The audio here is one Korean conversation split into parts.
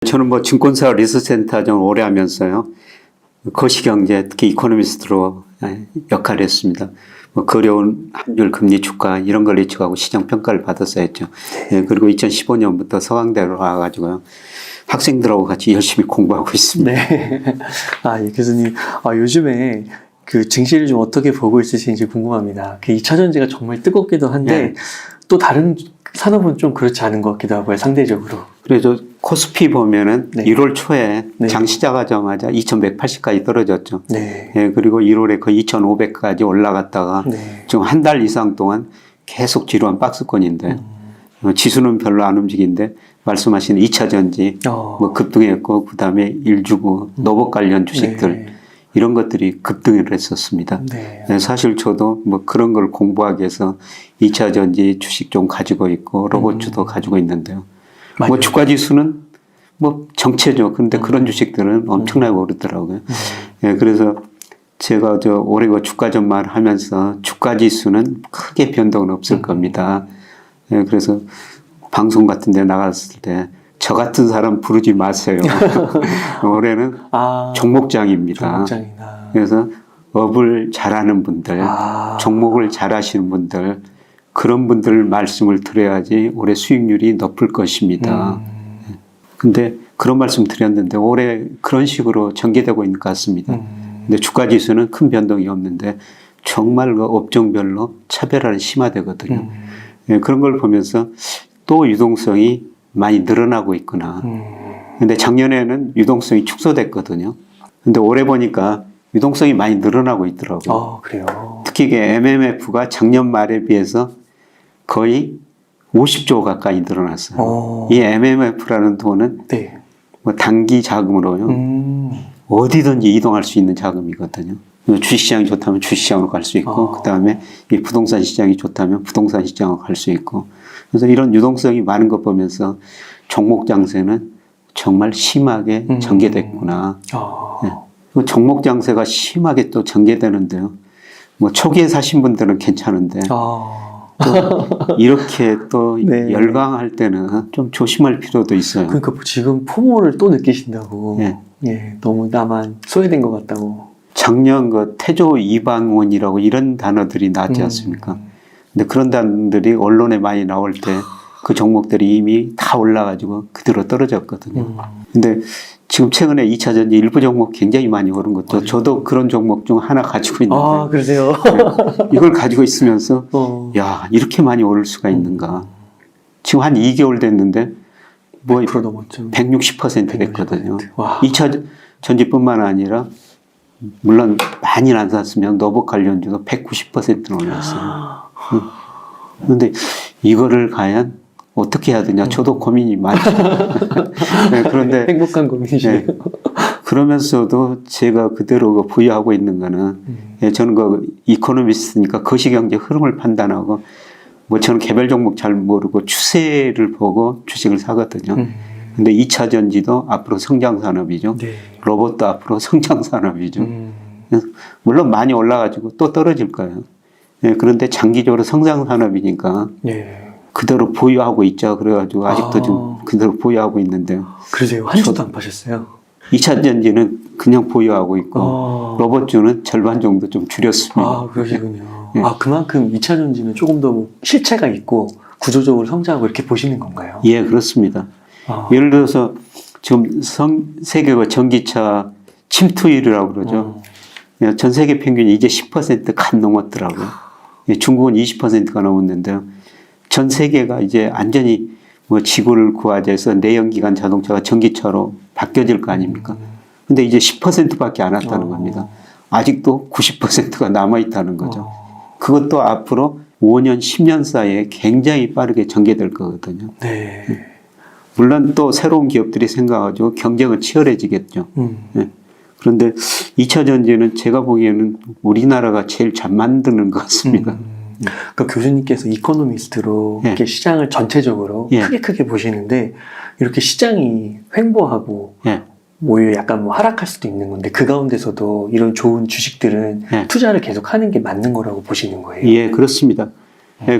저는 뭐 증권사 리서치센터 좀 오래 하면서요. 거시경제, 특히 이코노미스트로 역할을 했습니다. 뭐 어려운 환율, 금리, 주가 이런 걸 예측하고 시장 평가를 받았어야 했죠. 예, 그리고 2015년부터 서강대로 와가지고요. 학생들하고 같이 열심히 공부하고 있습니다. 네. 예, 교수님. 요즘에 그 증시를 좀 어떻게 보고 있으신지 궁금합니다. 그 2차 전지가 정말 뜨겁기도 한데, 또 다른 산업은 좀 그렇지 않은 것 같기도 하고요, 상대적으로. 그래서 코스피 보면은 네. 1월 초에 네. 장 시작하자마자 2180까지 떨어졌죠. 네. 예, 그리고 1월에 거의 2500까지 올라갔다가 네. 지금 한 달 이상 동안 계속 지루한 박스권인데 지수는 별로 안 움직이는데 말씀하신 2차 전지 뭐 급등했고 그다음에 일주고 노봇 관련 주식들 네. 이런 것들이 급등을 했었습니다. 네. 네, 사실 저도 뭐 그런 걸 공부하기 위해서 2차 전지 주식 좀 가지고 있고 로봇주도 가지고 있는데요. 뭐 주가 지수는 뭐 정체죠. 그런데 그런 주식들은 엄청나게 오르더라고요. 예, 그래서 제가 올해 그 주가 전망을 하면서 주가 지수는 크게 변동은 없을 겁니다. 예, 그래서 방송 같은 데 나갔을 때 저 같은 사람 부르지 마세요. 올해는 종목장입니다. 종목장이나. 그래서 업을 잘하는 분들, 종목을 잘하시는 분들, 그런 분들 말씀을 드려야지 올해 수익률이 높을 것입니다. 근데 그런 말씀 드렸는데 올해 그런 식으로 전개되고 있는 것 같습니다. 근데 주가 지수는 큰 변동이 없는데 정말 그 업종별로 차별화는 심화되거든요. 예, 그런 걸 보면서 또 유동성이 많이 늘어나고 있구나. 근데 작년에는 유동성이 축소됐거든요. 근데 올해 보니까 유동성이 많이 늘어나고 있더라고요. 그래요? 특히 이게 MMF가 작년 말에 비해서 거의 50조 가까이 늘어났어요. 이 MMF라는 돈은 네. 뭐 단기 자금으로요. 어디든지 이동할 수 있는 자금이거든요. 주식시장이 좋다면 주식시장으로 갈 수 있고, 그 다음에 이 부동산 시장이 좋다면 부동산 시장으로 갈 수 있고. 그래서 이런 유동성이 많은 것 보면서 종목 장세는 정말 심하게 전개됐구나. 네. 그 종목 장세가 심하게 또 전개되는데요. 뭐 초기에 사신 분들은 괜찮은데, 또 이렇게 또 네. 열강할 때는 좀 조심할 필요도 있어요. 그러니까 지금 포모를 또 느끼신다고. 네. 예, 너무 나만 소외된 것 같다고. 작년 그 태조 이방원이라고 이런 단어들이 나왔지 않습니까? 근데 그런 단어들이 언론에 많이 나올 때 그 종목들이 이미 다 올라가지고 그대로 떨어졌거든요. 근데 지금 최근에 2차 전지 일부 종목 굉장히 많이 오른 것도 저도 그런 종목 중 하나 가지고 있는데. 그러세요? 네, 이걸 가지고 있으면서 야, 이렇게 많이 오를 수가 있는가. 지금 한 2개월 됐는데 뭐 100% 넘었죠. 160% 됐거든요. 2차 2차 전지뿐만 아니라 물론 많이 안 샀으면 노봇 관련주도 190%는 올랐어요. 그런데 이거를 과연 어떻게 해야 되냐? 저도 고민이 많죠. 네, 그런데 행복한 고민이시네요. 네, 그러면서도 제가 그대로 부여하고 있는 거는 저는 그 이코노미스트니까 거시경제 흐름을 판단하고 뭐 저는 개별 종목 잘 모르고 추세를 보고 주식을 사거든요. 근데 2차 전지도 앞으로 성장 산업이죠. 네. 로봇도 앞으로 성장 산업이죠. 물론 많이 올라가지고 또 떨어질 거예요. 예, 그런데 장기적으로 성장 산업이니까 그대로 보유하고 있죠. 그래가지고 아직도 좀 그대로 보유하고 있는데요. 그러세요? 한 주도 안 파셨어요? 2차 전지는 그냥 보유하고 있고 로봇주는 절반 정도 좀 줄였습니다. 그러시군요. 그만큼 2차 전지는 조금 더 실체가 있고 구조적으로 성장하고 이렇게 보시는 건가요? 예, 그렇습니다. 예를 들어서 지금 세계가 전기차 침투율이라고 그러죠. 전 세계 평균이 이제 10%간 넘었더라고요. 중국은 20%가 넘었는데요. 전 세계가 이제 완전히 뭐 지구를 구화해서 내연기관 자동차가 전기차로 바뀌어질 거 아닙니까? 근데 이제 10%밖에 안 왔다는 겁니다. 아직도 90%가 남아있다는 거죠. 그것도 앞으로 5년, 10년 사이에 굉장히 빠르게 전개될 거거든요. 네. 물론 또 새로운 기업들이 생겨가지고 경쟁은 치열해지겠죠. 그런데 2차 전지는 제가 보기에는 우리나라가 제일 잘 만드는 것 같습니다. 그러니까 교수님께서 이코노미스트로 이렇게 시장을 전체적으로 크게 보시는데 이렇게 시장이 횡보하고 뭐 약간 뭐 하락할 수도 있는 건데 그 가운데서도 이런 좋은 주식들은 투자를 계속 하는 게 맞는 거라고 보시는 거예요? 예, 그렇습니다.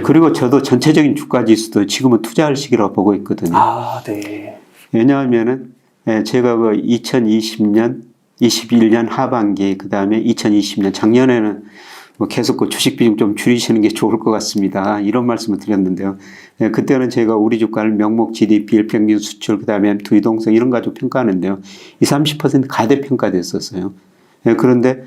그리고 저도 전체적인 주가 지수도 지금은 투자할 시기라고 보고 있거든요. 네. 왜냐하면은 예, 제가 그 2020년, 21년 하반기, 그 다음에 2020년 작년에는 뭐 계속 그 주식 비중 좀 줄이시는 게 좋을 것 같습니다. 이런 말씀을 드렸는데요. 예, 그때는 제가 우리 주가를 명목 GDP, 일평균 수출, 그 다음에 M2 이동성 이런 거 가지고 평가하는데요. 30% 가대평가됐었어요. 예, 그런데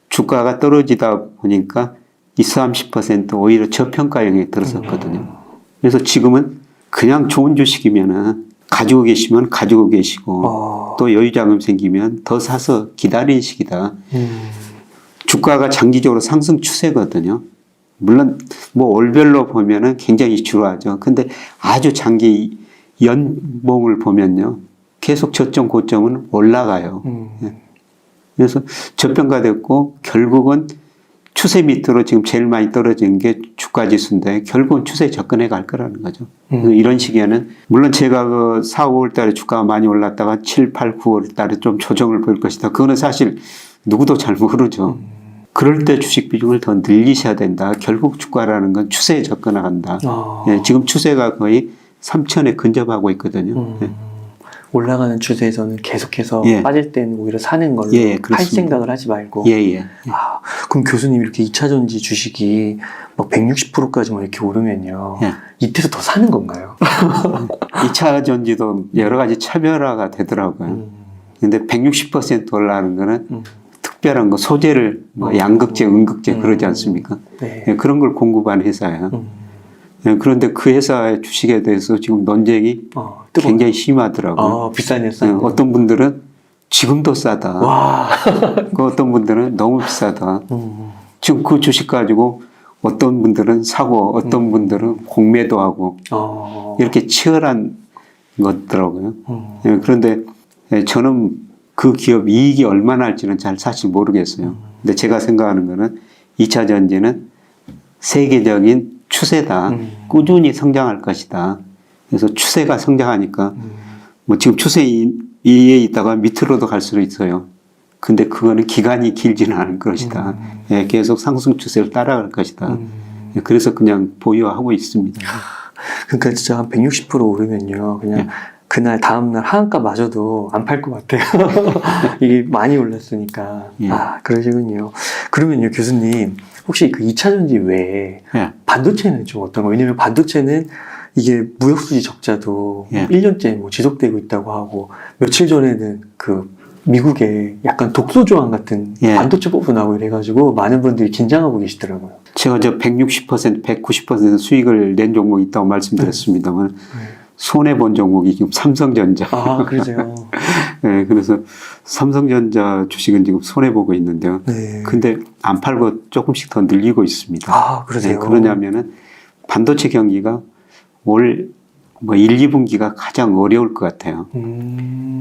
주가가 떨어지다 보니까 30% 오히려 저평가 영역에 들어섰거든요. 그래서 지금은 그냥 좋은 주식이면은 가지고 계시면 가지고 계시고 또 여유 자금 생기면 더 사서 기다리는 시기다. 주가가 장기적으로 상승 추세거든요. 물론 뭐 월별로 보면은 굉장히 주로하죠. 근데 아주 장기 연봉을 보면요. 계속 저점 고점은 올라가요. 그래서 저평가됐고 결국은 추세 밑으로 지금 제일 많이 떨어지는 게 주가 지수인데 결국은 추세에 접근해 갈 거라는 거죠. 이런 시기에는 물론 제가 그 4, 5월 달에 주가가 많이 올랐다가 7, 8, 9월 달에 좀 조정을 보일 것이다. 그거는 사실 누구도 잘 모르죠. 그럴 때 주식 비중을 더 늘리셔야 된다. 결국 주가라는 건 추세에 접근한다. 예, 지금 추세가 거의 3천에 근접하고 있거든요. 예. 올라가는 추세에서는 계속해서 예. 빠질 때는 오히려 사는 걸로 예, 할 생각을 하지 말고. 아, 그럼 교수님 이렇게 2차전지 주식이 막 160%까지 막 이렇게 오르면요. 이때서 더 사는 건가요? 2차전지도 여러 가지 차별화가 되더라고요. 근데 160% 올라가는 거는 특별한 거 소재를 뭐 양극재, 음극재 그러지 않습니까? 네. 예, 그런 걸 공급한 회사예요. 예, 그런데 그 회사의 주식에 대해서 지금 논쟁이 굉장히 심하더라고요. 비싼 회사. 예, 어떤 분들은 지금도 싸다. 와. 어떤 분들은 너무 비싸다. 지금 그 주식 가지고 어떤 분들은 사고 어떤 분들은 공매도 하고 이렇게 치열한 것더라고요. 예, 그런데 예, 저는 그 기업 이익이 얼마나 할지는 잘 사실 모르겠어요. 근데 제가 생각하는 거는 2차 전지는 세계적인 추세다. 꾸준히 성장할 것이다. 그래서 추세가 성장하니까 뭐 지금 추세 위에 있다가 밑으로도 갈 수도 있어요. 근데 그거는 기간이 길지는 않을 것이다. 예, 계속 상승 추세를 따라갈 것이다. 예, 그래서 그냥 보유하고 있습니다. 그러니까 진짜 한 160% 오르면요. 그냥 그날 다음날 하한가 마저도 안 팔 것 같아요. 이게 많이 올랐으니까. 그러시군요. 그러면요, 교수님. 혹시 그 2차전지 외에 반도체는 좀 어떤 거? 왜냐면 반도체는 이게 무역수지 적자도 1년째 뭐 지속되고 있다고 하고 며칠 전에는 그 미국에 약간 독소 조항 같은 반도체 뽑고 나오고 이래가지고 많은 분들이 긴장하고 계시더라고요. 제가 저 160%, 190% 수익을 낸 종목이 있다고 말씀드렸습니다만 손해본 종목이 지금 삼성전자. 아, 그러세요? 네, 그래서 삼성전자 주식은 지금 손해보고 있는데요. 근데 안 팔고 조금씩 더 늘리고 있습니다. 아, 그러세요? 네, 그러냐면은 반도체 경기가 올 뭐 1, 2분기가 가장 어려울 것 같아요.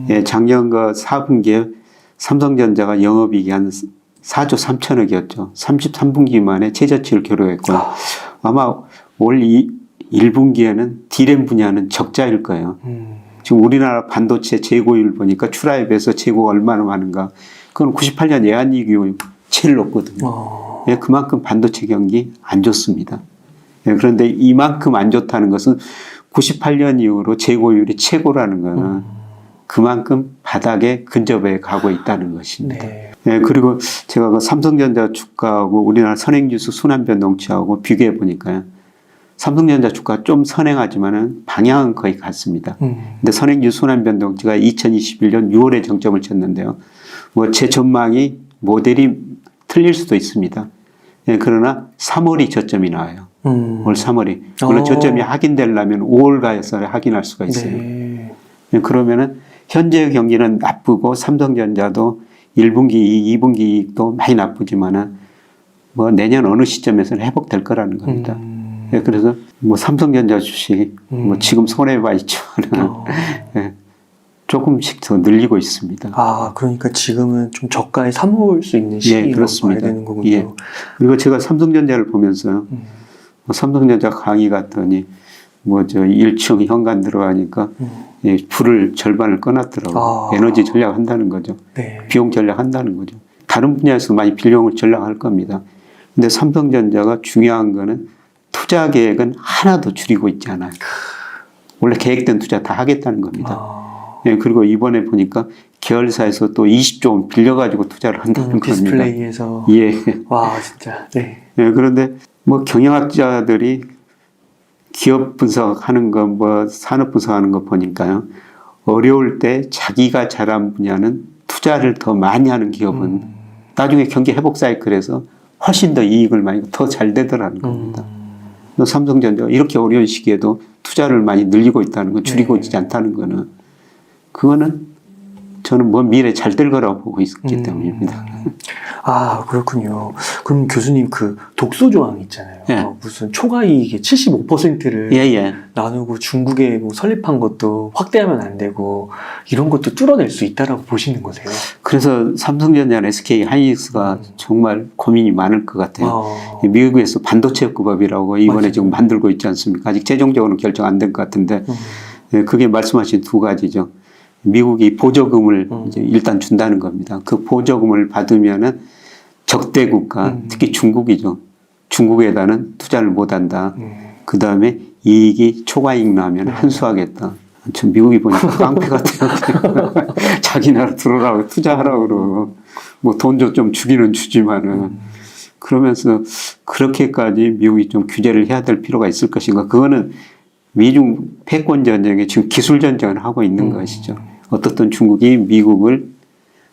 예, 작년 그 4분기에 삼성전자가 영업이익이 한 4조 3천억이었죠. 33분기 만에 최저치를 기록했고요. 아마 올 1분기에는 D램 분야는 적자일 거예요. 지금 우리나라 반도체 재고율 보니까 출하에 비해서 재고가 얼마나 많은가. 그건 98년 예안이익이 제일 높거든요. 예, 그만큼 반도체 경기 안 좋습니다. 예, 그런데 이만큼 안 좋다는 것은 98년 이후로 재고율이 최고라는 것은 그만큼 바닥에 근접해 가고 있다는 것입니다. 예, 그리고 제가 그 삼성전자 주가하고 우리나라 선행지수 순환변동치하고 비교해 보니까요. 삼성전자 주가 좀 선행하지만은 방향은 거의 같습니다. 근데 선행지수 순환변동치가 2021년 6월에 정점을 쳤는데요. 뭐 제 전망이 모델이 틀릴 수도 있습니다. 예, 그러나 3월이 저점이 나와요. 올 3월이. 물론 저점이 확인되려면 5월 가서 확인할 수가 있어요. 예, 그러면은 현재 경기는 나쁘고 삼성전자도 1분기, 2분기 이익도 많이 나쁘지만은 뭐 내년 어느 시점에서는 회복될 거라는 겁니다. 예, 그래서 뭐 삼성전자 주식 뭐 지금 손해봐 있지만은 예, 조금씩 더 늘리고 있습니다. 아, 그러니까 지금은 좀 저가에 사모을 수 있는 시기로 봐야 되는 거군요. 예. 그리고 제가 삼성전자를 보면서요. 삼성전자 강의 갔더니 뭐 저 1층 현관 들어가니까 예, 불을 절반을 꺼놨더라고요. 에너지 전략한다는 거죠. 비용 전략한다는 거죠. 다른 분야에서 많이 비용을 전략할 겁니다. 근데 삼성전자가 중요한 거는 투자 계획은 하나도 줄이고 있지 않아요. 원래 계획된 투자 다 하겠다는 겁니다. 예, 그리고 이번에 보니까 계열사에서 또 20조 원 빌려가지고 투자를 한다는 겁니다. 디스플레이에서. 예. 와, 진짜. 네. 예, 그런데 뭐 경영학자들이 기업 분석하는 거, 뭐 산업 분석하는 거 보니까요. 어려울 때 자기가 잘한 분야는 투자를 더 많이 하는 기업은 나중에 경기 회복 사이클에서 훨씬 더 이익을 많이 더 잘 되더라는 겁니다. 삼성전자가 이렇게 어려운 시기에도 투자를 많이 늘리고 있다는 건 줄이고 있지 않다는 거는 그거는 저는 먼 미래에 잘 될 거라고 보고 있기 때문입니다. 아, 그렇군요. 그럼 교수님 그 독소 조항 있잖아요. 예. 무슨 초과 이익의 75%를 예. 나누고 중국에 뭐 설립한 것도 확대하면 안 되고 이런 것도 뚫어낼 수 있다라고 보시는 거세요? 그래서 삼성전자나 SK 하이닉스가 정말 고민이 많을 것 같아요. 미국에서 반도체업법이라고 이번에 맞아요. 지금 만들고 있지 않습니까? 아직 최종적으로는 결정 안 된 것 같은데 그게 말씀하신 두 가지죠. 미국이 보조금을 이제 일단 준다는 겁니다. 그 보조금을 받으면은 적대 국가, 특히 중국이죠. 중국에다는 투자를 못 한다. 그 다음에 이익이 초과이익 나면 환수하겠다. 전 미국이 보니까 깡패 같아요. 자기 나라 들어오라고 투자하라고 그러고, 뭐 돈도 좀 주기는 주지만은. 그러면서 그렇게까지 미국이 좀 규제를 해야 될 필요가 있을 것인가. 그거는 미중 패권 전쟁에 지금 기술 전쟁을 하고 있는 것이죠. 어떻든 중국이 미국을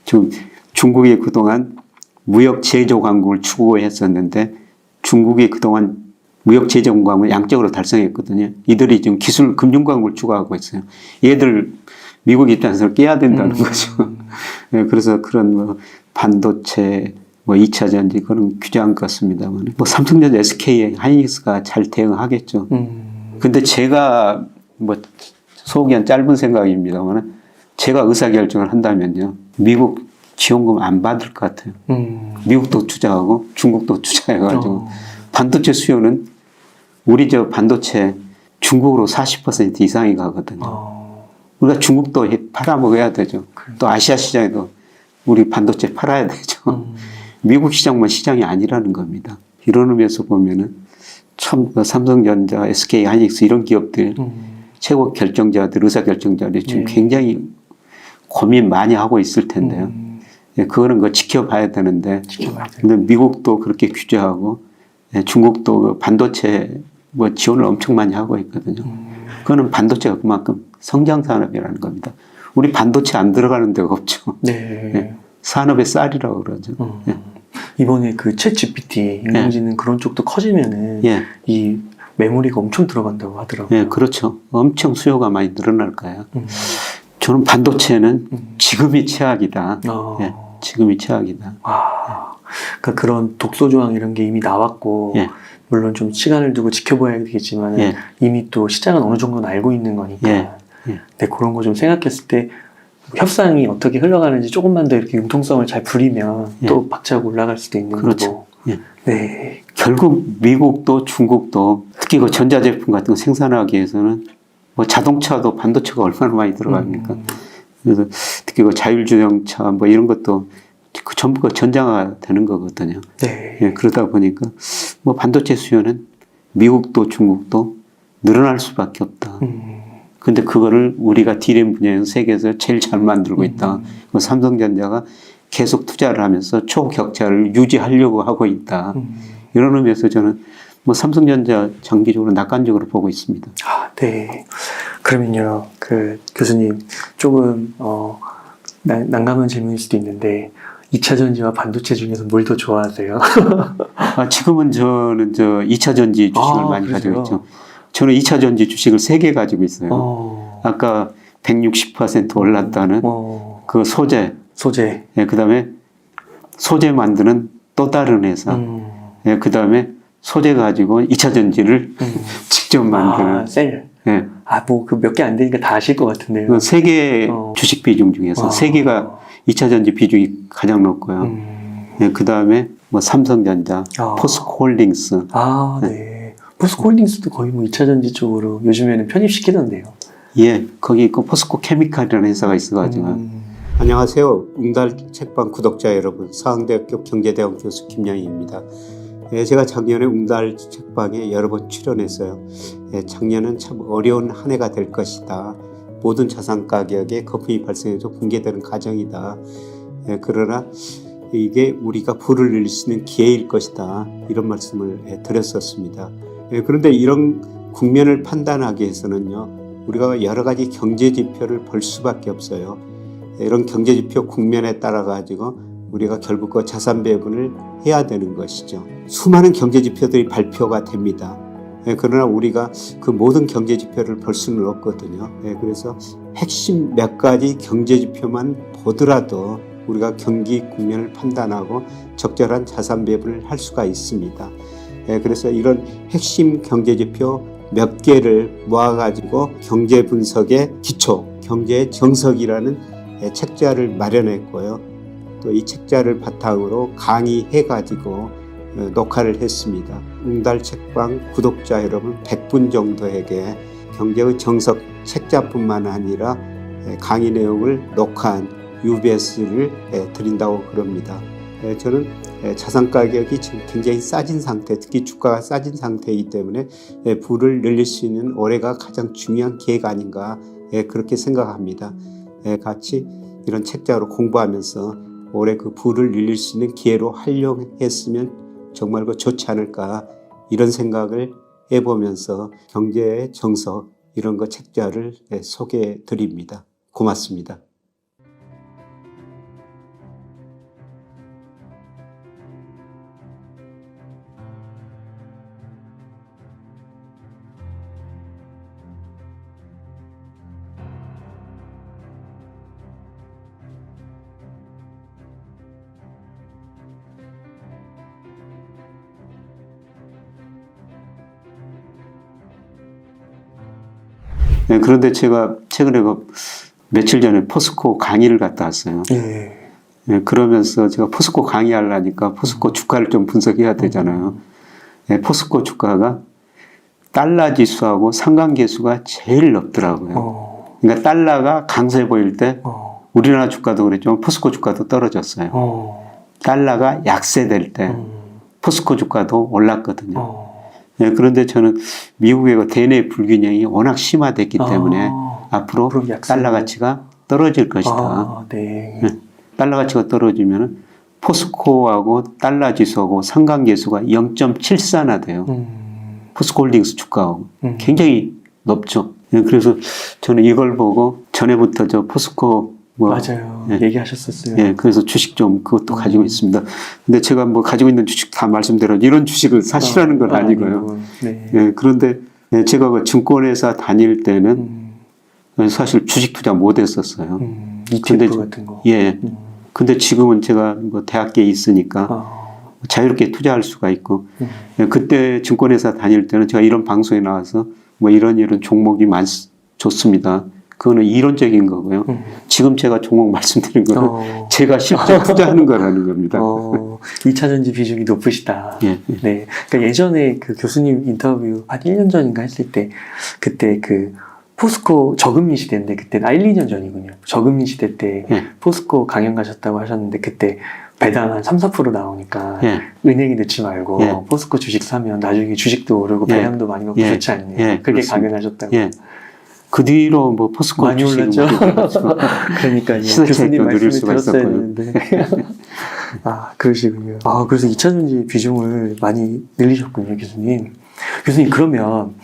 지금 중국이 그동안 무역 제조 강국을 추구했었는데 중국이 그동안 무역 제조 강국을 양적으로 달성했거든요. 이들이 지금 기술 금융 강국을 추구하고 있어요. 얘들 미국 입장에서 깨야 된다는 거죠. 네, 그래서 그런 뭐 반도체 뭐 2차 전지 그런 규제한 것 같습니다만 뭐 삼성전자, SK, 하이닉스가 잘 대응하겠죠. 근데 제가 뭐 소기한 짧은 생각입니다만 제가 의사결정을 한다면요. 미국 지원금 안 받을 것 같아요. 미국도 투자하고 중국도 투자해가지고 반도체 수요는 우리 저 반도체 중국으로 40% 이상이 가거든요. 우리가 중국도 팔아먹어야 되죠. 또 아시아 시장에도 우리 반도체 팔아야 되죠. 미국 시장만 시장이 아니라는 겁니다. 이런 의미에서 보면은 참 삼성전자, SK 하이닉스 이런 기업들 최고 결정자들, 의사결정자들이 지금 굉장히 고민 많이 하고 있을 텐데요. 예, 그거는 그 지켜봐야 되는데. 근데 미국도 그렇게 규제하고 예, 중국도 반도체 뭐 지원을 엄청 많이 하고 있거든요. 그거는 반도체가 그만큼 성장 산업이라는 겁니다. 우리 반도체 안 들어가는 데가 없죠. 네. 예, 산업의 쌀이라고 그러죠. 예. 이번에 그 챗 GPT 인공지능 그런 쪽도 커지면은 이 메모리가 엄청 들어간다고 하더라고요. 예, 그렇죠. 엄청 수요가 많이 늘어날 거예요. 저는 반도체는 지금이 최악이다. 예, 지금이 최악이다. 그러니까 그런 독소 조항 이런 게 이미 나왔고 물론 좀 시간을 두고 지켜봐야 되겠지만 이미 또 시장은 어느 정도는 알고 있는 거니까 네, 그런 거 좀 생각했을 때 협상이 어떻게 흘러가는지 조금만 더 이렇게 융통성을 잘 부리면 또 박차고 올라갈 수도 있는 그렇죠. 거고. 네. 결국 미국도 중국도 특히 그 전자제품 같은 거 생산하기 위해서는 뭐 자동차도 반도체가 얼마나 많이 들어갑니까? 그래서 특히 그 자율주행차 뭐 이런 것도 그 전부가 전자가 되는 거거든요. 네. 예, 그러다 보니까 뭐 반도체 수요는 미국도 중국도 늘어날 수밖에 없다. 근데 그거를 우리가 D램 분야에서 세계에서 제일 잘 만들고 있다. 삼성전자가 계속 투자를 하면서 초격차를 유지하려고 하고 있다. 이런 의미에서 저는 뭐 삼성전자 장기적으로 낙관적으로 보고 있습니다. 네. 그러면요, 그 교수님 조금 난감한 질문일 수도 있는데 2차 전지와 반도체 중에서 뭘 더 좋아하세요? 지금은 저는 2차 전지 주식을 많이 가지고 있죠. 저는 2차 전지 주식을 3개 가지고 있어요. 아까 160% 올랐다는 그 소재. 예, 그 다음에 소재 만드는 또 다른 회사. 예, 그 다음에 소재 가지고 2차 전지를 직접 만드는. 셀. 예. 뭐 그 몇 개 안 되니까 다 아실 것 같은데요. 그 3개 주식 비중 중에서 3개가 2차 전지 비중이 가장 높고요. 예, 그 다음에 뭐 삼성전자, 포스코홀딩스. 네. 포스코홀딩스도 거의 뭐 2차 전지 쪽으로 요즘에는 편입시키던데요. 예, 거기 있고 포스코 케미칼이라는 회사가 있어가지고. 안녕하세요. 웅달 책방 구독자 여러분. 서강대학교 경제대학 교수 김영희입니다. 예, 제가 작년에 웅달 책방에 여러 번 출연했어요. 예, 작년은 참 어려운 한 해가 될 것이다. 모든 자산 가격에 거품이 발생해서 붕괴되는 과정이다. 그러나 이게 우리가 부를 늘릴 수 있는 기회일 것이다. 이런 말씀을 드렸었습니다. 그런데 이런 국면을 판단하기 위해서는요, 우리가 여러 가지 경제 지표를 볼 수밖에 없어요. 이런 경제 지표 국면에 따라 가지고 우리가 결국 그 자산 배분을 해야 되는 것이죠. 수많은 경제 지표들이 발표가 됩니다. 그러나 우리가 그 모든 경제 지표를 볼 수는 없거든요. 그래서 핵심 몇 가지 경제 지표만 보더라도 우리가 경기 국면을 판단하고 적절한 자산 배분을 할 수가 있습니다. 그래서 이런 핵심 경제 지표 몇 개를 모아가지고 경제 분석의 기초, 경제 정석이라는 책자를 마련했고요. 또 이 책자를 바탕으로 강의해가지고 녹화를 했습니다. 웅달 책방 구독자 여러분 100분 정도에게 경제의 정석 책자뿐만 아니라 강의 내용을 녹화한 UBS를 드린다고 그럽니다. 저는 자산 가격이 지금 굉장히 싸진 상태, 특히 주가가 싸진 상태이기 때문에 부를 늘릴 수 있는 올해가 가장 중요한 기회가 아닌가 그렇게 생각합니다. 같이 이런 책자로 공부하면서 올해 그 부를 늘릴 수 있는 기회로 활용했으면 정말 좋지 않을까 이런 생각을 해보면서 경제의 정석 이런 거 책자를 소개해 드립니다. 고맙습니다. 그런데 제가 최근에 며칠 전에 포스코 강의를 갔다 왔어요. 그러면서 제가 포스코 강의하려니까 포스코 주가를 좀 분석해야 되잖아요. 포스코 주가가 달러 지수하고 상관계수가 제일 높더라고요. 그러니까 달러가 강세 보일 때 우리나라 주가도 그랬지만 포스코 주가도 떨어졌어요. 달러가 약세될 때 포스코 주가도 올랐거든요. 그런데 저는 미국의 대내 불균형이 워낙 심화됐기 때문에 앞으로 달러 가치가 떨어질 것이다. 달러 가치가 떨어지면 포스코하고 달러 지수하고 상관계수가 0.74나 돼요. 포스코 홀딩스 주가하고 굉장히 높죠. 그래서 저는 이걸 보고 전에부터 저 포스코 맞아요. 얘기하셨었어요. 그래서 주식 좀 그것도 가지고 있습니다. 근데 제가 가지고 있는 주식 다 말씀드려 이런 주식을 사시라는 건 아니고요. 그런데 제가 그 증권회사 다닐 때는 사실 주식 투자 못 했었어요. ETF 같은 거. 근데 지금은 제가 대학교에 있으니까 자유롭게 투자할 수가 있고 그때 증권회사 다닐 때는 제가 이런 방송에 나와서 이런 종목이 좋습니다. 그거는 이론적인 거고요. 지금 제가 종목 말씀드린 거는 제가 실제 투자하는 거라는 겁니다. 2차전지 비중이 높으시다. 그러니까 예전에 그 교수님 인터뷰 한 1년 전인가 했을 때 그때 그 포스코 저금리 시대인데 그때는 1, 2년 전이군요. 저금리 시대 때 포스코 강연 가셨다고 하셨는데 그때 배당 한 3, 4% 나오니까 은행에 넣지 말고 포스코 주식 사면 나중에 주식도 오르고 배당도 많이 먹고 좋지 않냐. 그렇게 강연하셨다고. 그 뒤로 포스코 많이 올랐죠. 그러니까요. 교수님 말씀을 들었어야 했는데. 그러시군요. 그래서 2차전지 비중을 많이 늘리셨군요, 교수님. 교수님, 그러면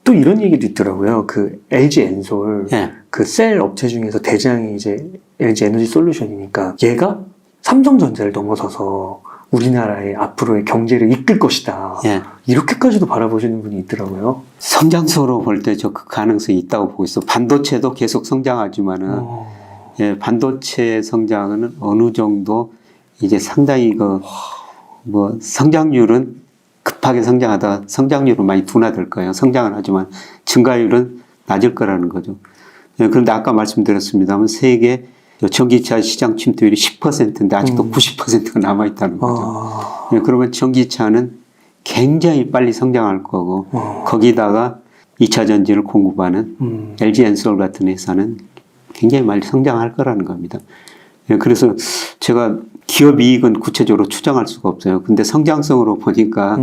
또 이런 얘기도 있더라고요. LG 엔솔, 그 셀 업체 중에서 대장이 이제 LG 에너지 솔루션이니까 얘가 삼성전자를 넘어서서 우리나라의 앞으로의 경제를 이끌 것이다. 이렇게까지도 바라보시는 분이 있더라고요. 성장성으로 볼 때 그 가능성이 있다고 보고 있어. 반도체도 계속 성장하지만은 반도체 성장은 어느 정도 이제 상당히 성장률은 급하게 성장하다가 성장률은 많이 둔화될 거예요. 성장은 하지만 증가율은 낮을 거라는 거죠. 그런데 아까 말씀드렸습니다만 세계 전기차 시장 침투율이 10%인데 아직도 90%가 남아있다는 거죠. 그러면 전기차는 굉장히 빨리 성장할 거고 거기다가 2차 전지를 공급하는 LG 엔솔 같은 회사는 굉장히 많이 성장할 거라는 겁니다. 그래서 제가 기업 이익은 구체적으로 추정할 수가 없어요. 근데 성장성으로 보니까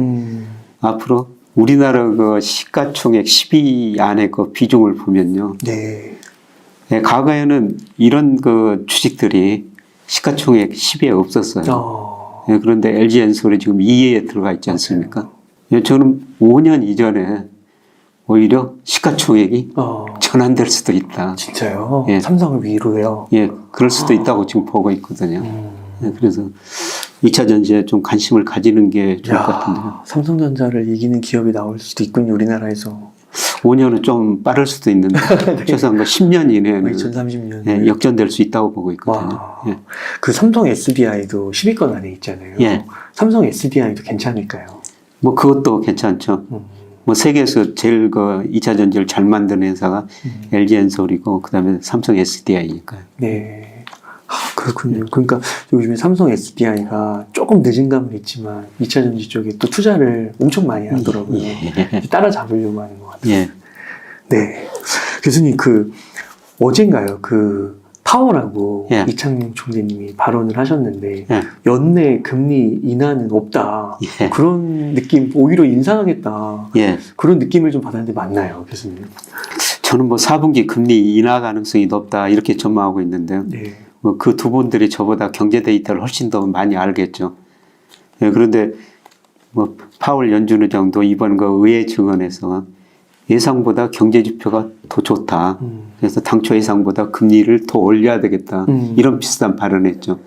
앞으로 우리나라 그 시가총액 10위 안에 그 비중을 보면요. 네. 네, 과거에는 이런 그 주식들이 시가총액 10위에 없었어요. 네, 그런데 LG엔솔이 지금 2위에 들어가 있지 않습니까? 네, 저는 5년 이전에 오히려 시가총액이 전환될 수도 있다. 진짜요? 예. 삼성을 위로요? 예, 그럴 수도 있다고 지금 보고 있거든요. 네, 그래서 2차 전지에 좀 관심을 가지는 게 좋을 것 같은데요. 삼성전자를 이기는 기업이 나올 수도 있군요, 우리나라에서. 5년은 좀 빠를 수도 있는데 네. 최소한 10년 이내에는 2030년 예, 역전될 수 있다고 보고 있거든요. 예. 그 삼성 SDI도 10위권 안에 있잖아요. 예. 삼성 SDI도 괜찮을까요? 뭐 그것도 괜찮죠. 뭐 세계에서 제일 그 2차 전지를 잘 만드는 회사가 LG엔솔이고 그다음에 삼성 SDI니까요. 네. 그렇군요. 그러니까 요즘에 삼성 SDI가 조금 늦은 감은 있지만 2차 전지 쪽에 또 투자를 엄청 많이 하더라고요. 예. 따라잡으려고 하는 것 같아요. 예. 네. 교수님, 어젠가요? 파월하고 예. 이창용 총재님이 발언을 하셨는데, 예. 연내 금리 인하는 없다. 예. 그런 느낌, 오히려 인상하겠다. 예. 그런 느낌을 좀 받았는데 맞나요, 교수님? 저는 뭐 4분기 금리 인하 가능성이 높다 이렇게 전망하고 있는데요. 네. 뭐 그 두 분들이 저보다 경제 데이터를 훨씬 더 많이 알겠죠. 예, 그런데 뭐 파월 연준 의장도 이번 그 의회 증언에서 예상보다 경제 지표가 더 좋다. 그래서 당초 예상보다 금리를 더 올려야 되겠다. 이런 비슷한 발언했죠.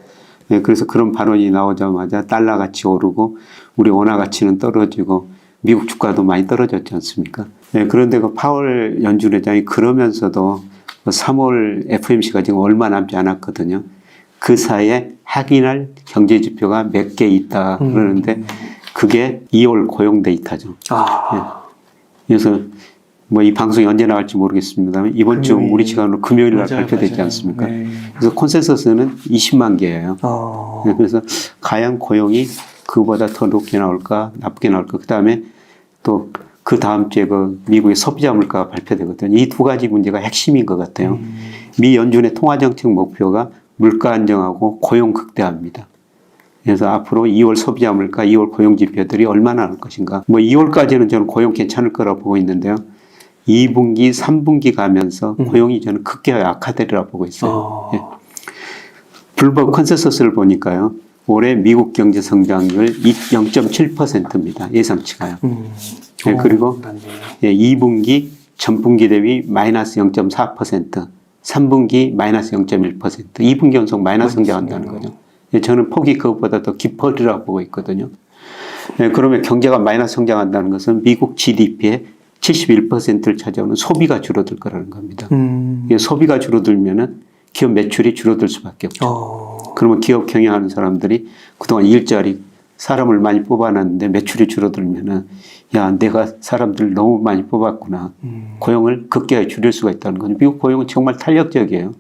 예, 그래서 그런 발언이 나오자마자 달러 가치 오르고 우리 원화 가치는 떨어지고 미국 주가도 많이 떨어졌지 않습니까? 예, 그런데 그 파월 연준 의장이 그러면서도 3월 FOMC가 지금 얼마 남지 않았거든요. 그 사이에 확인할 경제 지표가 몇 개 있다 그러는데 그게 2월 고용 데이터죠. 예. 그래서 뭐 이 방송이 언제 나갈지 모르겠습니다만 이번 주 우리 시간으로 금요일 날 발표되지 않습니까? 네. 그래서 콘센서스는 20만 개예요. 네, 그래서 과연 고용이 그보다 더 높게 나올까 나쁘게 나올까 그 다음에 또 그 다음 주에 그 미국의 소비자 물가가 발표되거든요. 이 두 가지 문제가 핵심인 것 같아요. 미 연준의 통화정책 목표가 물가 안정하고 고용 극대화입니다. 그래서 앞으로 2월 소비자 물가, 2월 고용 지표들이 얼마나 나올 것인가. 뭐 2월까지는 저는 고용 괜찮을 거라고 보고 있는데요. 2분기, 3분기 가면서 고용이 저는 극대화 약화되리라고 보고 있어요. 예. 블룸버그 컨센서스를 보니까요. 올해 미국 경제 성장률 0.7%입니다. 예상치가요. 예, 그리고 예, 2분기 전분기 대비 마이너스 0.4%, 3분기 마이너스 0.1%, 2분기 연속 마이너스 성장한다는 거죠. 예, 저는 폭이 그것보다 더 깊어리라고 보고 있거든요. 예, 그러면 경제가 마이너스 성장한다는 것은 미국 GDP의 71%를 차지하는 소비가 줄어들 거라는 겁니다. 예, 소비가 줄어들면은 기업 매출이 줄어들 수밖에 없죠. 그러면 기업 경영하는 사람들이 그동안 일자리 사람을 많이 뽑아놨는데 매출이 줄어들면은 야, 내가 사람들 너무 많이 뽑았구나. 고용을 극격하게 줄일 수가 있다는 거죠. 미국 고용은 정말 탄력적이에요.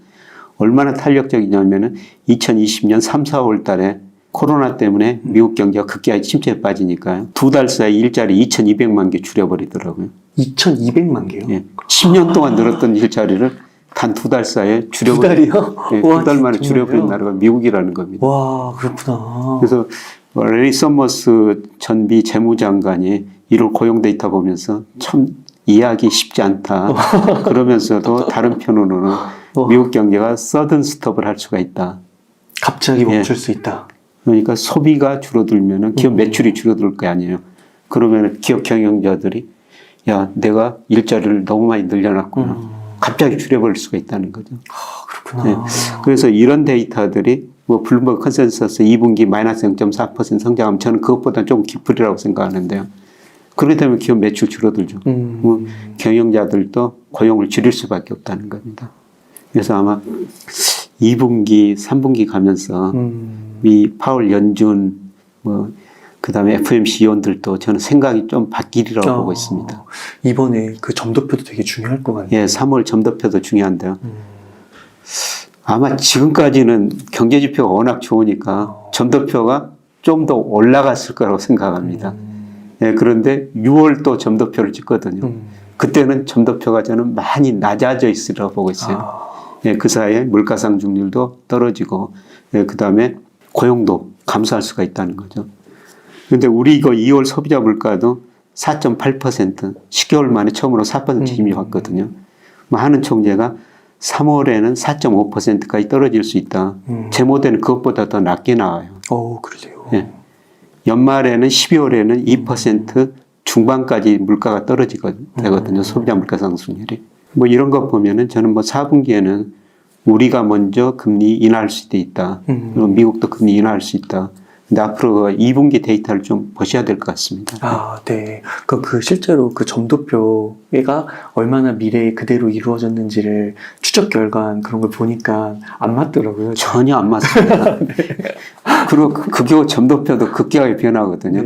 얼마나 탄력적이냐면은 2020년 3, 4월 달에 코로나 때문에 미국 경제가 극격하게 침체에 빠지니까요. 두 달 사이 일자리 2,200만 개 줄여버리더라고요. 2,200만 개요? 예. 10년 동안 늘었던 일자리를 단 두 달 사이에 줄여버린. 두 달이요? 예, 두 달 만에 줄여버린 나라가 미국이라는 겁니다. 와, 그렇구나. 그래서 레리 서머스 전비 재무장관이 1월 고용 데이터 보면서 참 이해하기 쉽지 않다. 그러면서도 다른 편으로는 미국 경제가 서든 스톱을 할 수가 있다. 갑자기 멈출 수 있다. 그러니까 소비가 줄어들면은 기업 매출이 줄어들 거 아니에요. 그러면 기업 경영자들이 야, 내가 일자리를 너무 많이 늘려놨구나. 갑자기 줄여버릴 수가 있다는 거죠. 그렇구나. 네. 그래서 이런 데이터들이 뭐 블룸버그 컨센서스 2분기 마이너스 0.4% 성장하면 저는 그것보다 좀 깊으리라고 생각하는데요. 그렇게 되면 기업 매출 줄어들죠. 뭐 경영자들도 고용을 줄일 수밖에 없다는 겁니다. 그래서 아마 2분기, 3분기 가면서 미 파월 연준 그 다음에 FOMC 위원들도 저는 생각이 좀 바뀌리라고 보고 있습니다. 이번에 그 점도표도 되게 중요할 것 같네요. 예, 3월 점도표도 중요한데요. 아마 지금까지는 경제지표가 워낙 좋으니까 점도표가 좀 더 올라갔을 거라고 생각합니다. 예, 그런데 6월 또 점도표를 찍거든요. 그때는 점도표가 저는 많이 낮아져 있으리라고 보고 있어요. 예, 그 사이에 물가상승률도 떨어지고, 예, 그 다음에 고용도 감소할 수가 있다는 거죠. 그런데 우리 이거 2월 소비자 물가도 4.8%, 10개월 만에 처음으로 4% 힘이 왔거든요. 뭐 하는 총재가 3월에는 4.5%까지 떨어질 수 있다. 제 모델은 그것보다 더 낮게 나와요. 그러세요. 예. 연말에는 12월에는 2% 중반까지 물가가 떨어지거든요. 소비자 물가 상승률이. 뭐 이런 거 보면은 저는 뭐 4분기에는 우리가 먼저 금리 인하할 수도 있다. 그리고 미국도 금리 인하할 수 있다. 근데 앞으로 2분기 데이터를 좀 보셔야 될 것 같습니다. 네. 그 실제로 그 점도표가 얼마나 미래에 그대로 이루어졌는지를 추적 결과한 그런 걸 보니까 안 맞더라고요. 전혀 안 맞습니다. 네. 그리고 그 점도표도 급격하게 변하거든요.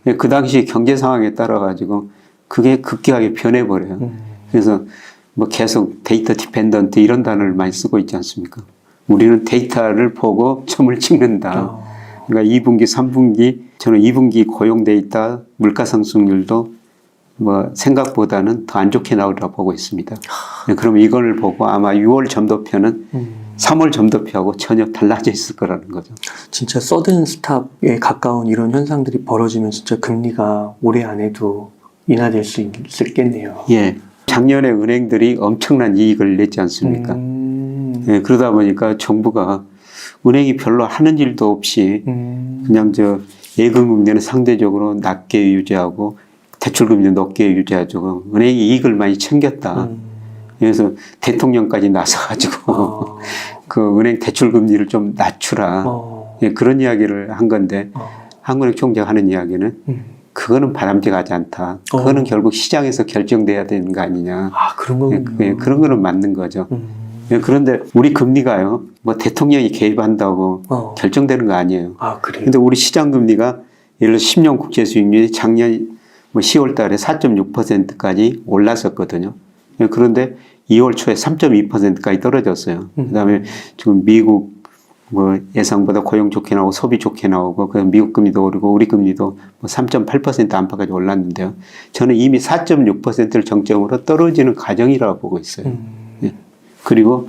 네. 그 당시 경제 상황에 따라 가지고 그게 급격하게 변해버려요. 그래서 뭐 계속 데이터 디펜던트 이런 단어를 많이 쓰고 있지 않습니까? 우리는 데이터를 보고 점을 찍는다. 그러니까 2분기, 3분기, 저는 2분기 고용 데이터, 물가 상승률도 뭐 생각보다는 더 안 좋게 나오리라고 보고 있습니다. 그럼 이걸 보고 아마 6월 점도표는 3월 점도표하고 전혀 달라져 있을 거라는 거죠. 진짜 서든 스탑에 가까운 이런 현상들이 벌어지면 진짜 금리가 올해 안에도 인하될 수 있겠네요. 예. 작년에 은행들이 엄청난 이익을 냈지 않습니까? 예, 그러다 보니까 정부가 은행이 별로 하는 일도 없이 그냥 예금금리는 상대적으로 낮게 유지하고 대출금리 높게 유지하고 은행이 이익을 많이 챙겼다. 그래서 대통령까지 나서가지고 그 은행 대출금리를 좀 낮추라. 예, 그런 이야기를 한 건데 한국은행 총재가 하는 이야기는 그거는 바람직하지 않다. 그거는 결국 시장에서 결정돼야 되는 거 아니냐. 그런 거군요. 예, 그런 거는 맞는 거죠. 예, 그런데 우리 금리가요, 뭐 대통령이 개입한다고 결정되는 거 아니에요. 그래요? 근데 우리 시장 금리가 예를 들어 10년 국채 수익률이 작년 뭐 10월 달에 4.6%까지 올랐었거든요. 예, 그런데 2월 초에 3.2%까지 떨어졌어요. 그 다음에 지금 미국 뭐 예상보다 고용 좋게 나오고 소비 좋게 나오고 그 미국 금리도 오르고 우리 금리도 뭐 3.8% 안팎까지 올랐는데요. 저는 이미 4.6%를 정점으로 떨어지는 과정이라고 보고 있어요. 예. 그리고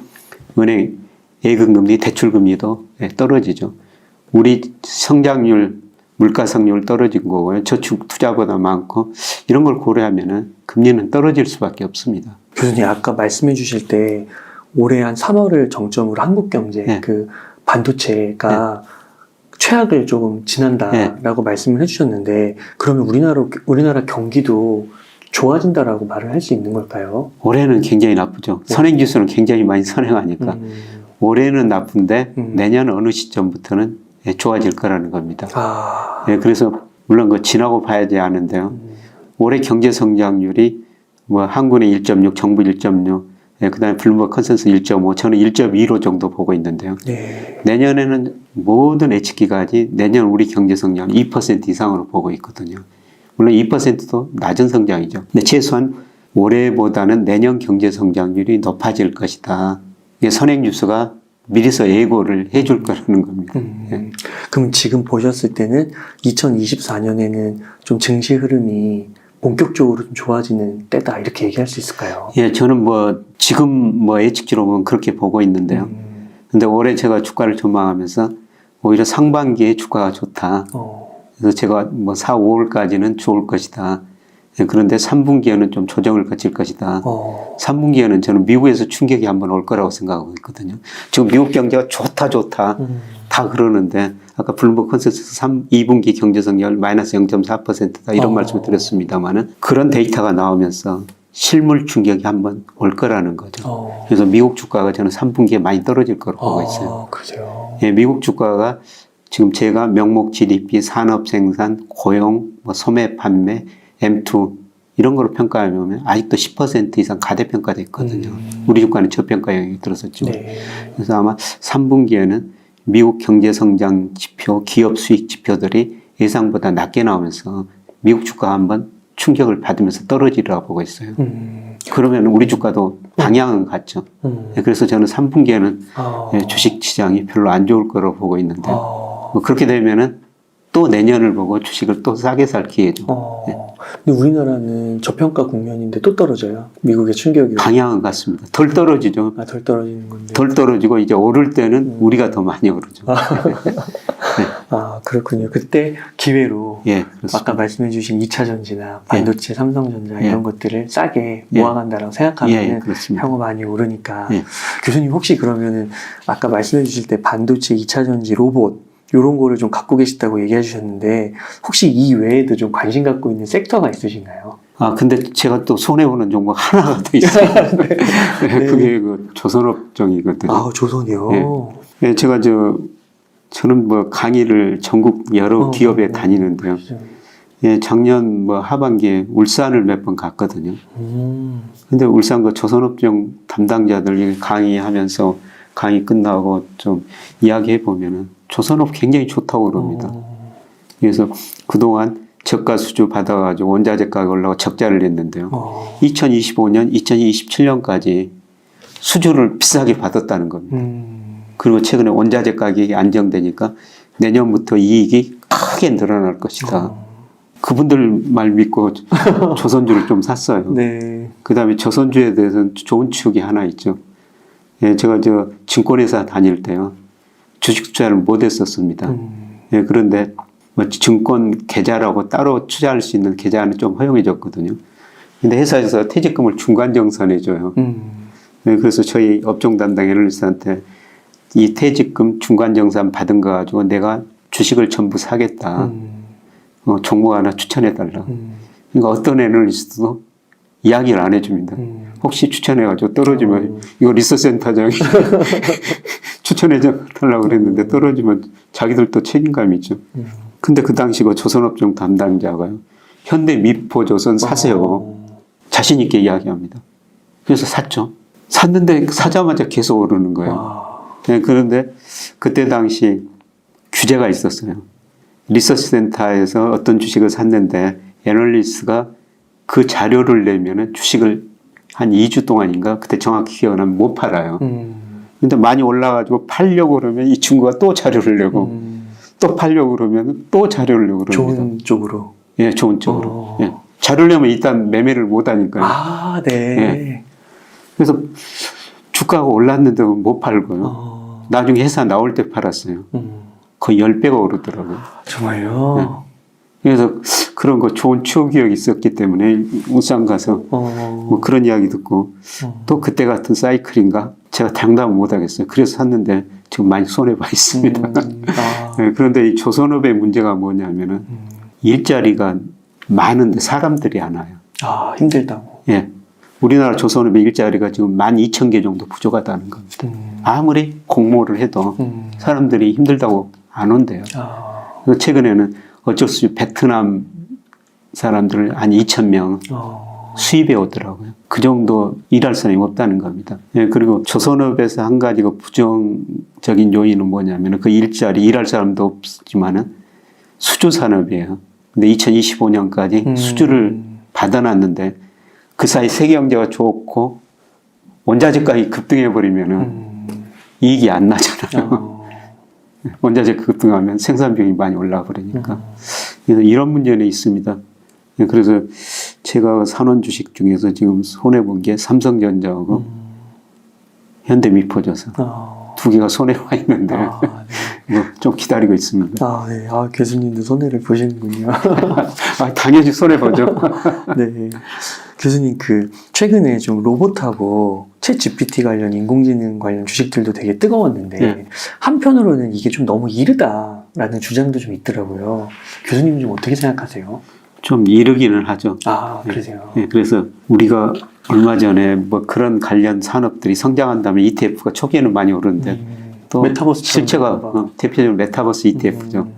은행 예금금리, 대출금리도 떨어지죠. 우리 성장률, 물가상률 떨어진 거고요. 저축 투자보다 많고 이런 걸 고려하면은 금리는 떨어질 수밖에 없습니다. 교수님 아까 말씀해 주실 때 올해 한 3월을 정점으로 한국 경제 그 반도체가 최악을 조금 지난다라고 말씀을 해주셨는데 그러면 우리나라 경기도 좋아진다라고 말을 할 수 있는 걸까요? 올해는 굉장히 나쁘죠. 선행지수는 굉장히 많이 선행하니까 올해는 나쁜데 내년 어느 시점부터는 좋아질 거라는 겁니다. 예, 그래서 물론 그 지나고 봐야지 아는데요. 올해 경제 성장률이 뭐 한국은 1.6, 정부 1.6, 그 다음에 블룸버그 컨센서스 1.5, 저는 1.25 정도 보고 있는데요. 내년에는 모든 예측기관이 내년 우리 경제 성장 2% 이상으로 보고 있거든요. 물론 2%도 낮은 성장이죠. 근데 최소한 올해보다는 내년 경제 성장률이 높아질 것이다. 이게 선행지수가 미리서 예고를 해줄 거라는 겁니다. 그럼 지금 보셨을 때는 2024년에는 좀 증시 흐름이 본격적으로 좀 좋아지는 때다 이렇게 얘기할 수 있을까요? 예, 저는 뭐 지금 뭐 예측치로 보면 그렇게 보고 있는데요. 근데 올해 제가 주가를 전망하면서 오히려 상반기에 주가가 좋다. 그래서 제가 뭐 4, 5월까지는 좋을 것이다. 예, 그런데 3분기에는 좀 조정을 거칠 것이다. 3분기에는 저는 미국에서 충격이 한번 올 거라고 생각하고 있거든요. 지금 미국 경제가 좋다 다 그러는데 아까 블룸버그 컨센서스 2분기 경제성장률 마이너스 0.4%다 이런 말씀을 드렸습니다만은 그런 데이터가 나오면서 실물 충격이 한번 올 거라는 거죠. 그래서 미국 주가가 저는 3분기에 많이 떨어질 거라고 보고 있어요. 그러세요? 예, 미국 주가가 지금 제가 명목 GDP, 산업 생산, 고용, 뭐 소매 판매, M2 이런 거로 평가하면 아직도 10% 이상 가대평가됐거든요. 우리 주가는 저평가 영역이 들었었죠. 그래서 아마 3분기에는 미국 경제성장 지표, 기업 수익 지표들이 예상보다 낮게 나오면서 미국 주가가 한번 충격을 받으면서 떨어지리라고 보고 있어요. 그러면 우리 주가도 방향은 같죠. 그래서 저는 3분기에는 주식시장이 별로 안 좋을 거라고 보고 있는데 뭐 그렇게 되면은 또 내년을 보고 주식을 또 싸게 살 기회죠. 근데 우리나라는 저평가 국면인데 또 떨어져요. 미국의 충격이. 방향은 같습니다. 덜 떨어지죠. 덜 떨어지는 건데. 덜 떨어지고 이제 오를 때는 우리가 더 많이 오르죠. 아, 그렇군요. 그때 기회로 예, 그렇습니다. 아까 말씀해주신 2차 전지나 반도체, 삼성전자 예. 이런 것들을 싸게 예. 모아간다라고 생각하면 예, 그렇습니다. 향후 많이 오르니까 예. 교수님 혹시 그러면은 아까 말씀해주실 때 반도체, 2차 전지, 로봇 이런 거를 좀 갖고 계시다고 얘기해 주셨는데 혹시 이 외에도 좀 관심 갖고 있는 섹터가 있으신가요? 아, 근데 제가 또 손해보는 종목 하나가 더 있어요. 네. 그게 그 조선업종이거든요. 아, 조선이요? 예, 제가 저는 뭐 강의를 전국 여러 기업에 다니는데요. 예, 작년 뭐 하반기에 울산을 몇 번 갔거든요. 근데 울산 그 조선업종 담당자들 강의하면서 강의 끝나고 좀 이야기해 보면은 조선업 굉장히 좋다고 그럽니다. 그래서 그동안 저가 수주 받아가지고 원자재 가격 올라가 적자를 냈는데요. 2025년, 2027년까지 수주를 비싸게 받았다는 겁니다. 그리고 최근에 원자재 가격이 안정되니까 내년부터 이익이 크게 늘어날 것이다. 그분들 말 믿고 조선주를 좀 샀어요. 네. 그 다음에 조선주에 대해서는 좋은 추억이 하나 있죠. 예, 제가 증권회사 다닐 때요. 주식 투자를 못 했었습니다. 예, 그런데 뭐 증권 계좌라고 따로 투자할 수 있는 계좌는 좀 허용해줬거든요. 근데 회사에서 퇴직금을 중간정산해줘요. 예, 그래서 저희 업종 담당 애널리스트한테 이 퇴직금 중간정산 받은 거 가지고 내가 주식을 전부 사겠다. 종목 하나 추천해달라. 그러니까 어떤 애널리스트도 이야기를 안 해줍니다. 혹시 추천해가지고 떨어지면 이거 리서치센터장이 추천해달라고 그랬는데 떨어지면 자기들도 책임감이 있죠. 근데 그 당시 그 조선업종 담당자가요. 현대 미포조선 사세요. 자신 있게 이야기합니다. 그래서 샀죠. 샀는데 사자마자 계속 오르는 거예요. 네, 그런데 그때 당시 규제가 있었어요. 리서치센터에서 어떤 주식을 샀는데 애널리스트가 그 자료를 내면은 주식을 한 2주 동안인가 그때 정확히 기억나면 못 팔아요. 근데 많이 올라가지고 팔려고 그러면 이 친구가 또 자료를 내고 또 팔려고 그러면 또 자료를 내고 그럽니다. 좋은 쪽으로. 예, 좋은 쪽으로. 예. 자료를 내면 일단 매매를 못 하니까요. 아, 네. 예. 그래서 주가가 올랐는데 못 팔고요. 나중에 회사 나올 때 팔았어요. 거의 10배가 오르더라고요. 정말요? 예. 그래서 그런 거 좋은 추억 기억이 있었기 때문에 울산 가서 뭐 그런 이야기 듣고 또 그때 같은 사이클인가 제가 장담을 못 하겠어요. 그래서 샀는데 지금 많이 손해봐 있습니다. 네, 그런데 이 조선업의 문제가 뭐냐면은 일자리가 많은데 사람들이 안 와요. 아, 힘들다고. 예. 우리나라 조선업의 일자리가 지금 12,000개 정도 부족하다는 겁니다. 아무리 공모를 해도 사람들이 힘들다고 안 온대요. 그래서 최근에는 어쩔 수 없이 베트남 사람들을 한 2,000명 수입해 오더라고요. 그 정도 일할 사람이 없다는 겁니다. 예, 그리고 조선업에서 한 가지 그 부정적인 요인은 뭐냐면 그 일자리 일할 사람도 없지만은 수주 산업이에요. 근데 2025년까지 수주를 받아놨는데 그 사이 세계 경제가 좋고 원자재 가격이 급등해 버리면은 이익이 안 나잖아요. 원자재 급등하면 생산비용이 많이 올라 버리니까. 그래서 이런 문제는 있습니다. 그래서 제가 사놓은 주식 중에서 지금 손해본 게 삼성전자하고 현대미포조선 두 개가 손해 와 있는데 뭐 좀 기다리고 있습니다. 아, 네. 아, 교수님도 손해를 보시는군요. 아, 당연히 손해 보죠. 네. 교수님 최근에 좀 로봇하고 챗 GPT 관련 인공지능 관련 주식들도 되게 뜨거웠는데 네. 한편으로는 이게 좀 너무 이르다라는 주장도 좀 있더라고요. 교수님은 좀 어떻게 생각하세요? 좀 이르기는 하죠. 아, 그러세요? 네, 그래서 우리가 얼마 전에 뭐 그런 관련 산업들이 성장한다면 ETF가 초기에는 많이 오르는데 또 메타버스 실체가 대표적으로 메타버스 ETF죠.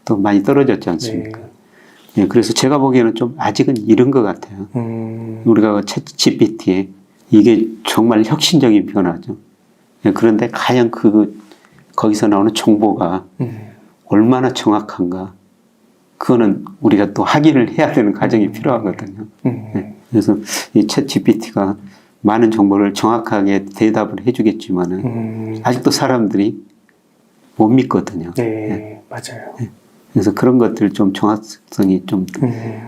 또 많이 떨어졌지 않습니까? 네. 네, 그래서 제가 보기에는 좀 아직은 이른 것 같아요. 우리가 챗 GPT 이게 정말 혁신적인 변화죠. 네, 그런데 과연 거기서 나오는 정보가 얼마나 정확한가? 그거는 우리가 또 확인을 해야 되는 과정이 필요하거든요. 네, 그래서 이 챗 GPT가 많은 정보를 정확하게 대답을 해주겠지만은 아직도 사람들이 못 믿거든요. 네, 네. 맞아요. 네. 그래서 그런 것들 좀 정확성이 좀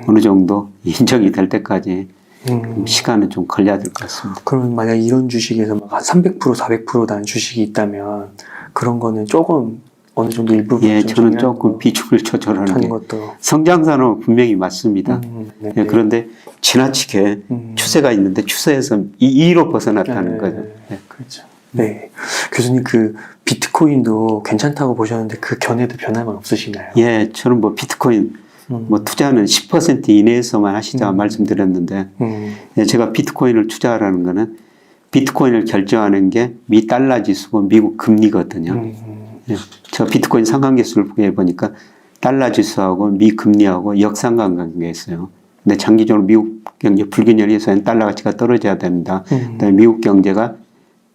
어느 정도 인정이 될 때까지 시간은 좀 걸려야 될 것 같습니다. 그러면 만약 이런 주식에서 막 300%, 400% 난 주식이 있다면 그런 거는 조금 어느 정도 일부분 예, 저는 조금 비중을 조절하는 게 것도 성장산업은 분명히 맞습니다. 예, 그런데 지나치게 추세가 있는데 추세에서 2로 벗어났다는 거죠. 예. 그렇죠. 네, 교수님 그 비트코인도 괜찮다고 보셨는데 그 견해도 변함은 없으시나요? 예, 저는 뭐 비트코인 뭐 투자는 10% 이내에서만 하시자 말씀드렸는데 예, 제가 비트코인을 투자하라는 거는 비트코인을 결정하는 게 미 달러 지수고 미국 금리거든요. 예, 제가 비트코인 상관계수를 보니까 달러 지수하고 미 금리하고 역상관관계가 있어요. 근데 장기적으로 미국 경제 불균형이 있어서 달러 가치가 떨어져야 됩니다. 그다음에 미국 경제가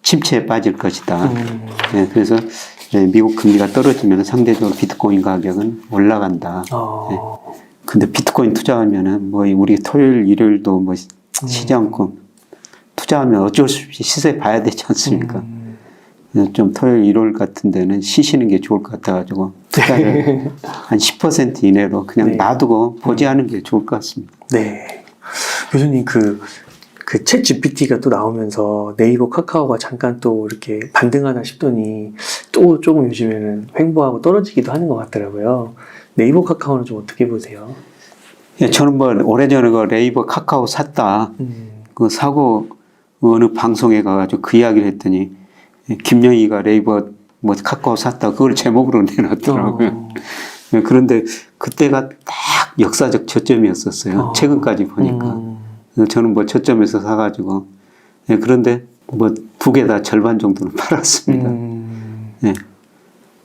침체에 빠질 것이다. 예, 그래서 예, 미국 금리가 떨어지면 상대적으로 비트코인 가격은 올라간다. 예. 근데 비트코인 투자하면은 뭐 우리 토요일 일요일도 뭐 쉬지 않고 투자하면 어쩔 수 없이 시세 봐야 되지 않습니까? 좀 토요일 일요일 같은 데는 쉬시는 게 좋을 것 같아가지고 투자를 한 10% 이내로 그냥 네. 놔두고 보지 않은 게 좋을 것 같습니다. 네. 교수님 그 챗 GPT가 또 나오면서 네이버 카카오가 잠깐 또 이렇게 반등하다 싶더니 또 조금 요즘에는 횡보하고 떨어지기도 하는 것 같더라고요. 네이버 카카오는 좀 어떻게 보세요? 예, 저는 뭐 오래전에 그 네이버 카카오 샀다. 그 사고 어느 방송에 가가지고 그 이야기를 했더니 김영희가 네이버 뭐 카카오 샀다. 그걸 제목으로 내놨더라고요. 예, 그런데 그때가 딱 역사적 저점이었었어요. 최근까지 보니까. 저는 뭐 저점에서 사가지고 예, 그런데 뭐 두 개 다 절반 정도는 팔았습니다. 예.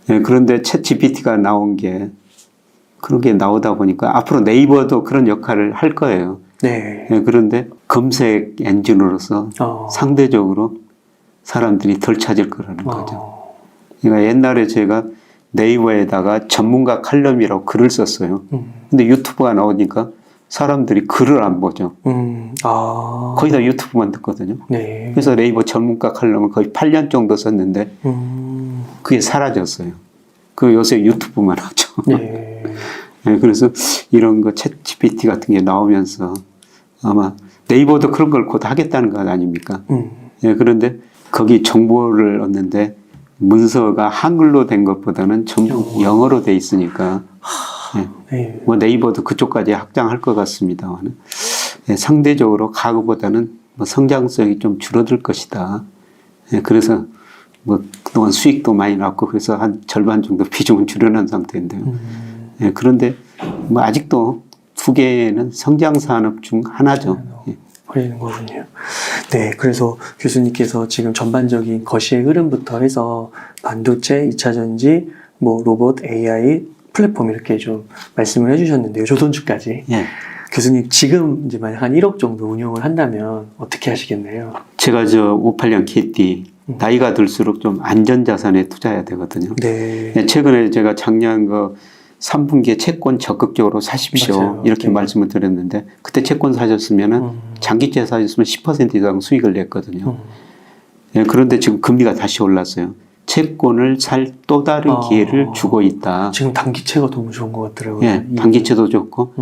예, 그런데 챗 GPT가 나온 게 그런 게 나오다 보니까 앞으로 네이버도 그런 역할을 할 거예요. 네. 예, 그런데 검색 엔진으로서 상대적으로 사람들이 덜 찾을 거라는 거죠. 그러니까 옛날에 제가 네이버에다가 전문가 칼럼이라고 글을 썼어요. 근데 유튜브가 나오니까 사람들이 글을 안 보죠. 거의 다 유튜브만 듣거든요. 네. 그래서 네이버 전문가 칼럼을 거의 8년 정도 썼는데 그게 사라졌어요. 그 요새 유튜브만 하죠. 네. 네, 그래서 이런 거 챗 GPT 같은 게 나오면서 아마 네이버도 그런 걸 곧 하겠다는 것 아닙니까? 네, 그런데 거기 정보를 얻는데 문서가 한글로 된 것보다는 전부 영어로 돼 있으니까 네. 뭐 네이버도 그쪽까지 확장할 것 같습니다만 네, 상대적으로 과거보다는 뭐 성장성이 좀 줄어들 것이다. 네, 그래서 뭐 그동안 수익도 많이 났고 그래서 한 절반 정도 비중을 줄여놓은 상태인데요. 네, 그런데 뭐 아직도 두 개는 성장 산업 중 하나죠. 버리는 거군요. 네, 그래서 교수님께서 지금 전반적인 거시의 흐름부터 해서 반도체, 2차 전지, 뭐 로봇, AI, 플랫폼 이렇게 좀 말씀을 해주셨는데요. 조선주까지. 예. 교수님 지금 이제 만약 한 1억 정도 운용을 한다면 어떻게 하시겠나요? 제가 58년 KT 나이가 들수록 좀 안전자산에 투자해야 되거든요. 네. 최근에 제가 작년 3분기에 채권 적극적으로 사십시오. 맞아요. 이렇게 네. 말씀을 드렸는데 그때 채권 사셨으면은 장기채 사셨으면 10% 이상 수익을 냈거든요. 예, 그런데 지금 금리가 다시 올랐어요. 채권을 살 또 다른 기회를 주고 있다. 지금 단기채가 너무 좋은 것 같더라고요. 예, 단기채도 좋고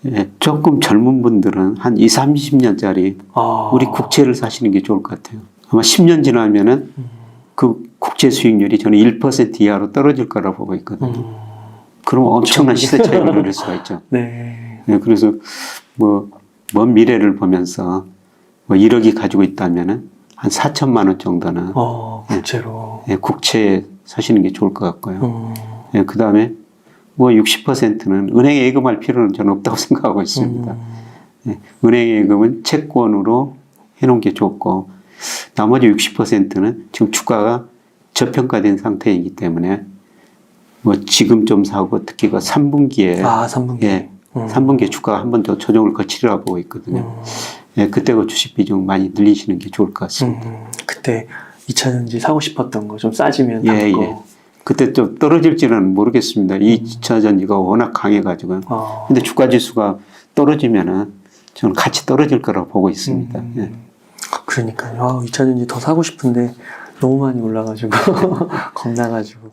예, 조금 젊은 분들은 한 20, 30년짜리 우리 국채를 사시는 게 좋을 것 같아요. 아마 10년 지나면은 그 국채 수익률이 저는 1% 이하로 떨어질 거라고 보고 있거든요. 그럼 엄청난 시세 차익을 누릴 수가 있죠. 네. 네, 그래서 뭐 먼 미래를 보면서 뭐 1억이 가지고 있다면은 한 4천만 원 정도는 국채로. 네, 국채에 사시는 게 좋을 것 같고요. 네, 그 다음에 뭐 60%는 은행에 예금할 필요는 저는 없다고 생각하고 있습니다. 네, 은행 예금은 채권으로 해놓은 게 좋고 나머지 60%는 지금 주가가 저평가된 상태이기 때문에 뭐 지금 좀 사고 특히 그 3분기에 3분기. 예, 3분기에 주가가 한 번 더 조정을 거치리라 보고 있거든요. 예, 그때 그 주식 비중 많이 늘리시는 게 좋을 것 같습니다. 그때 2차 전지 사고 싶었던 거 좀 싸지면 예, 예. 그때 좀 떨어질지는 모르겠습니다. 2차 전지가 워낙 강해가지고요. 근데 주가 지수가 떨어지면은 저는 같이 떨어질 거라고 보고 있습니다. 예. 그러니까요. 2차 전지 더 사고 싶은데 너무 많이 올라가지고 겁나가지고